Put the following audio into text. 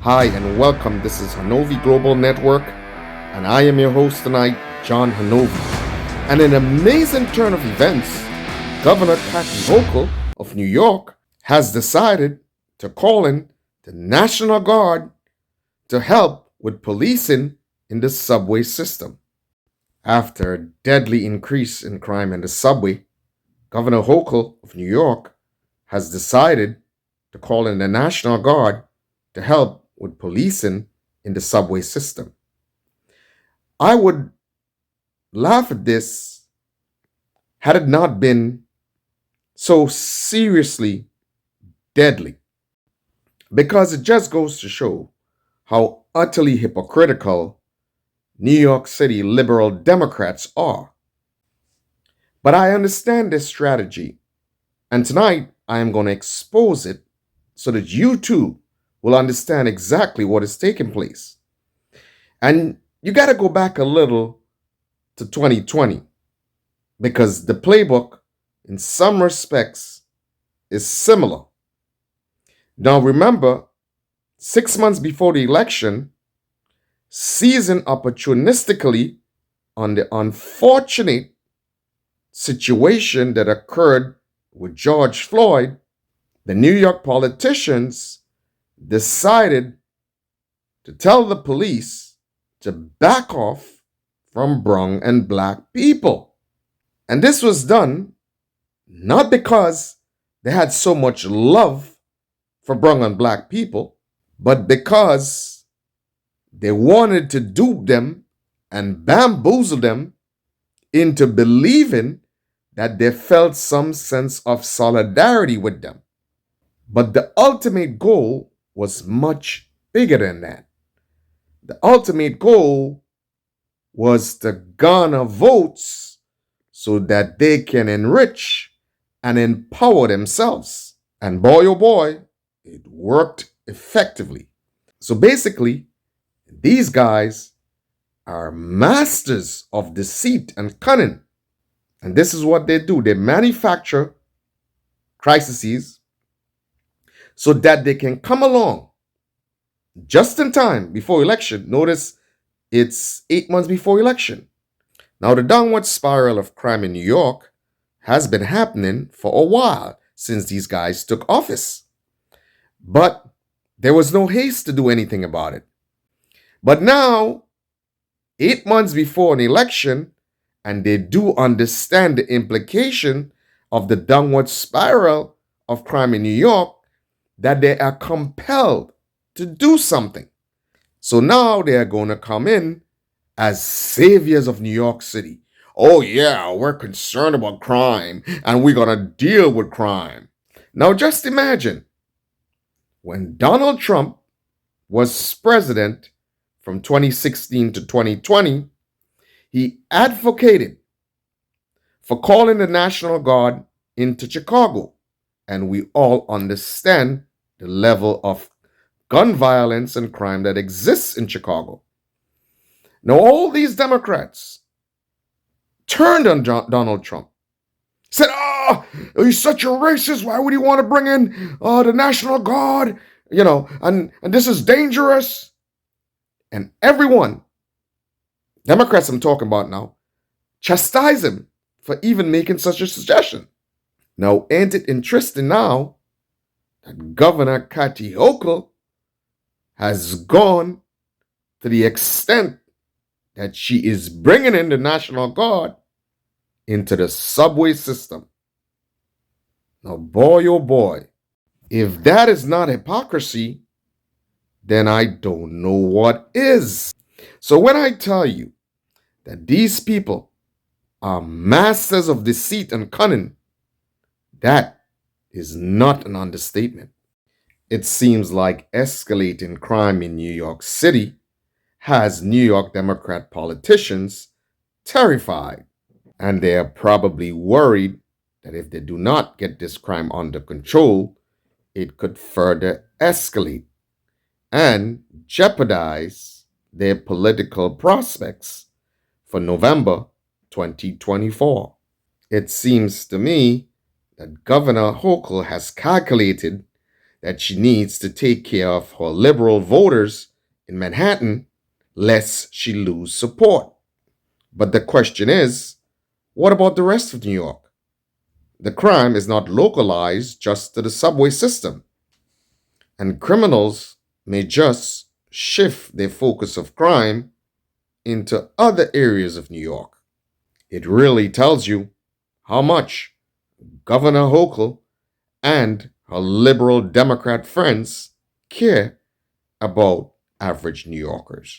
Hi and welcome. This is Hanovi Global Network, and I am your host tonight, John Hanovi. And in an amazing turn of events, Governor Cathy Hochul of New York has decided to call in the National Guard to help with policing in the subway system. After a deadly increase in crime in the subway, Governor Hochul of New York has decided to call in the National Guard to help with policing in the subway system. I would laugh at this had it not been so seriously deadly, because it just goes to show how utterly hypocritical New York City liberal Democrats are. But I understand this strategy, and tonight I am going to expose it so that you too will understand exactly what is taking place. And you got to go back a little to 2020 because the playbook, in some respects, is similar. Now, remember, 6 months before the election, seizing opportunistically on the unfortunate situation that occurred with George Floyd, the New York politicians decided to tell the police to back off from brown and black people. And this was done not because they had so much love for brown and black people, but because they wanted to dupe them and bamboozle them into believing that they felt some sense of solidarity with them. But the ultimate goal was much bigger than that. The ultimate goal was to garner votes so that they can enrich and empower themselves. And boy, oh boy, it worked effectively. So basically, these guys are masters of deceit and cunning. And this is what they do. They manufacture crises so that they can come along just in time before election. Notice it's 8 months before election. Now, the downward spiral of crime in New York has been happening for a while since these guys took office. But there was no haste to do anything about it. But now, 8 months before an election, and they do understand the implication of the downward spiral of crime in New York, that they are compelled to do something. So now they are going to come in as saviors of New York City. Oh yeah, we're concerned about crime and we're going to deal with crime. Now just imagine when Donald Trump was president from 2016 to 2020, he advocated for calling the National Guard into Chicago. And we all understand the level of gun violence and crime that exists in Chicago. Now, all these Democrats turned on Donald Trump, said, he's such a racist. Why would he want to bring in the National Guard? And this is dangerous. And everyone, Democrats I'm talking about now, chastise him for even making such a suggestion. Now, ain't it interesting now that Governor Cathy Hochul has gone to the extent that she is bringing in the National Guard into the subway system. Now, boy, oh boy, if that is not hypocrisy, then I don't know what is. So when I tell you that these people are masters of deceit and cunning, that is not an understatement. It seems like escalating crime in New York City has New York Democrat politicians terrified, and they are probably worried that if they do not get this crime under control, it could further escalate and jeopardize their political prospects for November 2024. It seems to me that Governor Hochul has calculated that she needs to take care of her liberal voters in Manhattan lest she lose support. But the question is, what about the rest of New York? The crime is not localized just to the subway system, and criminals may just shift their focus of crime into other areas of New York. It really tells you how much Governor Hochul and her liberal Democrat friends care about average New Yorkers.